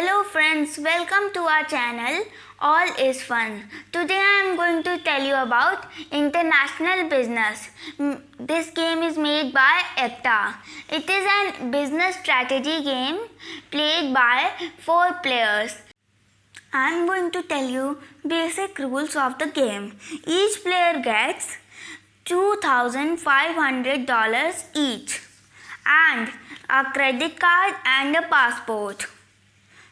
Hello friends, welcome to our channel All is Fun. Today I am going to tell you about International Business. This game is made by EPTA. It is a business strategy game played by 4 players. I am going to tell you basic rules of the game. Each player gets $2,500 each and a credit card and a passport.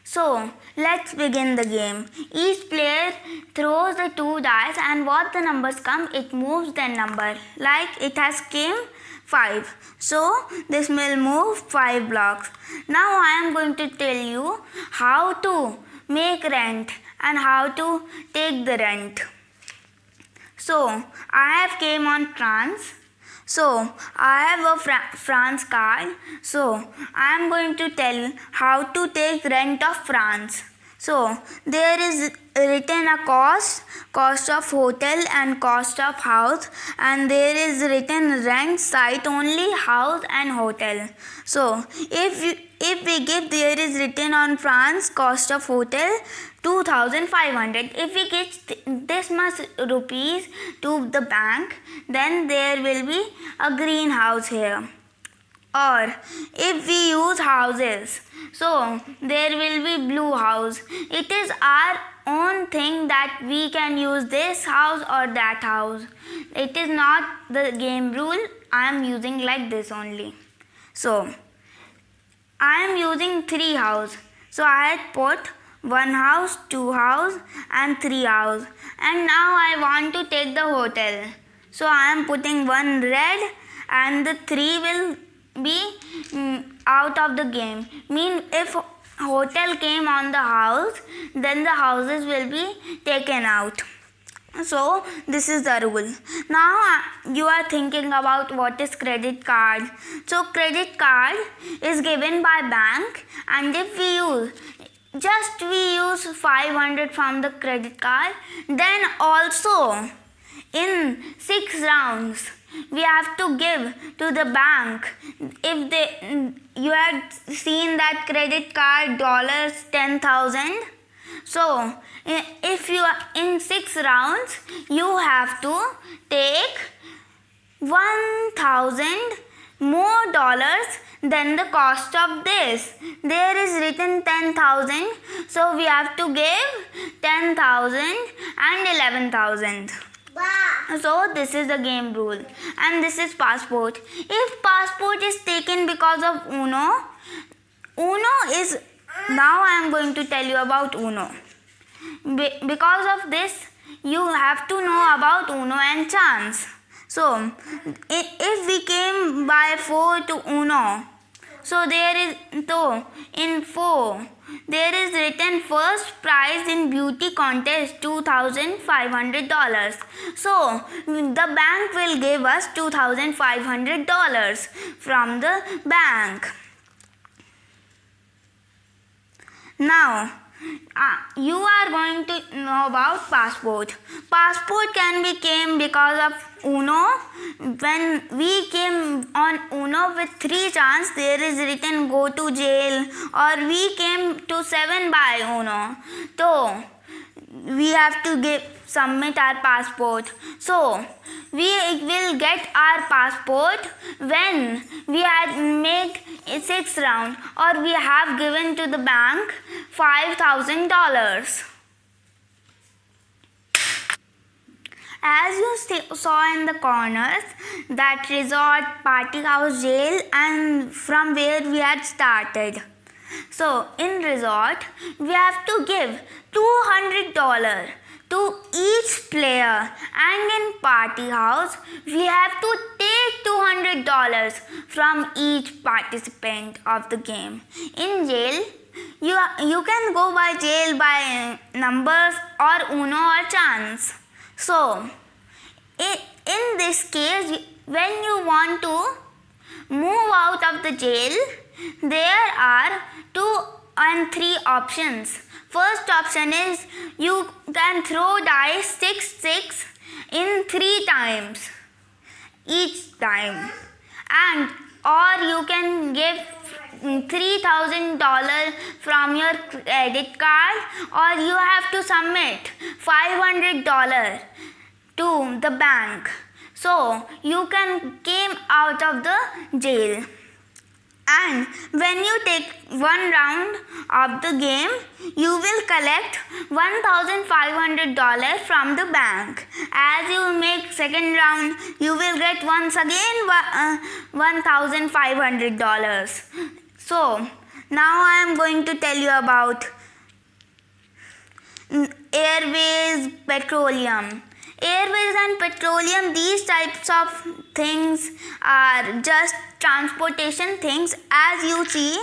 So, let's begin the game. Each player throws the 2 dice and what the numbers come, it moves the number. Like it has came 5. So, this will move 5 blocks. Now I am going to tell you how to make rent and how to take the rent. So, I have came on France. So, I have a France card. So, I am going to tell how to take rent of France. So, there is written a cost of hotel and cost of house, and there is written rent site only house and hotel. So, if we give, there is written on France cost of hotel 2,500. If we get this much rupees to the bank, then there will be a green house here. Or if we use houses, so there will be blue house. It is our own thing that we can use this house or that house. It is not the game rule. I am using like this only. So I am using 3 house. So I had put 1 house, 2 house and 3 house. And now I want to take the hotel. So I am putting 1 red and the 3 will be out of the game. Mean if hotel came on the house, then the houses will be taken out. So this is the rule. Now you are thinking about what is credit card. So credit card is given by bank, and if we use 500 from the credit card, then also in 6 rounds we have to give to the bank. If you had seen that credit card $10,000, so if you are in 6 rounds, you have to take 1,000 more dollars than the cost of this. There is written 10,000, so we have to give 10,000 and 11,000. So this is the game rule, and this is passport. If passport is taken because of Uno is, now I am going to tell you about Uno. Because of this, you have to know about Uno and chance. So if we came by 4 to Uno, so in 4 there is written first prize in beauty contest $2,500. So the bank will give us $2,500 from the bank. Now you are going to know about passport. Passport can be came because of Uno. When we came on Uno with 3 chance, there is written go to jail, or we came to 7 by Uno. So we have to submit our passport. So we will get our passport when we had made 6 round, or we have given to the bank $5,000. As you saw in the corners, that resort, party house, jail, and from where we had started. So in resort, we have to give $200 to each player, and in party house, we have to take $200 from each participant of the game. In jail, you can go by jail by numbers or Uno or chance. So in this case, when you want to move out of the jail, there are 2 and 3 options. First option is you can throw dice 6 in 3 times each time, or you can give $3,000 from your credit card, or you have to submit $500 to the bank so you can came out of the jail. And when you take one round of the game, you will collect $1,500 from the bank. As you make second round, you will get once again $1,500. So now I am going to tell you about Airways, petroleum. Airways and petroleum, these types of things are just transportation things. As you see,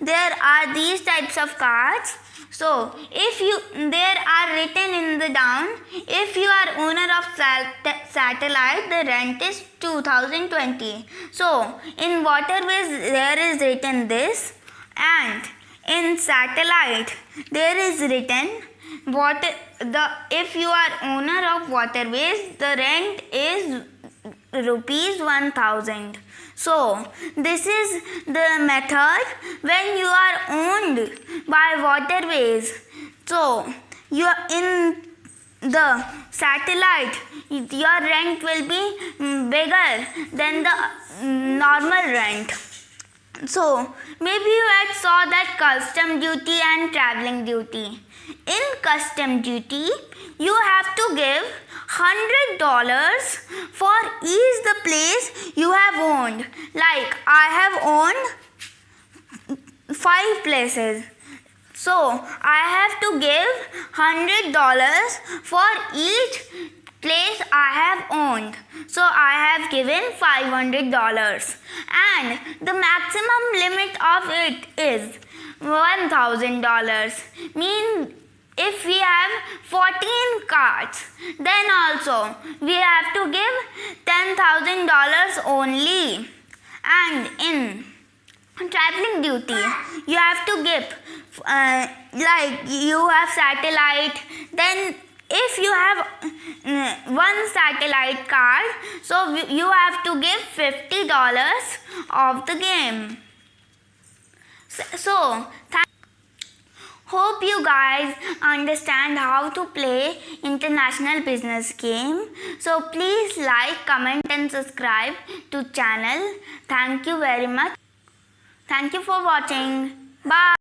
there are these types of cards. So if there are written in the down, if you are owner of satellite, the rent is 2020. So in waterways there is written this, and in satellite there is written if you are owner of waterways, the rent is rupees 1,000. So this is the method when you are owned by waterways. So you are in the satellite, your rent will be bigger than the normal rent. So maybe you had saw that custom duty and traveling duty. In custom duty, you have to give $100 for each the place you have owned. Like I have owned 5 places. So I have to give $100 for each place I have owned. So I have given $500, and the maximum limit of it is $1,000. Mean if we have 14 cards, then also we have to give $10,000 only. And in traveling duty, you have to give like you have satellite, then if you have one satellite card, so you have to give $50 of the game. So hope you guys understand how to play international business game. So please like, comment and subscribe to channel. Thank you very much. Thank you for watching. Bye.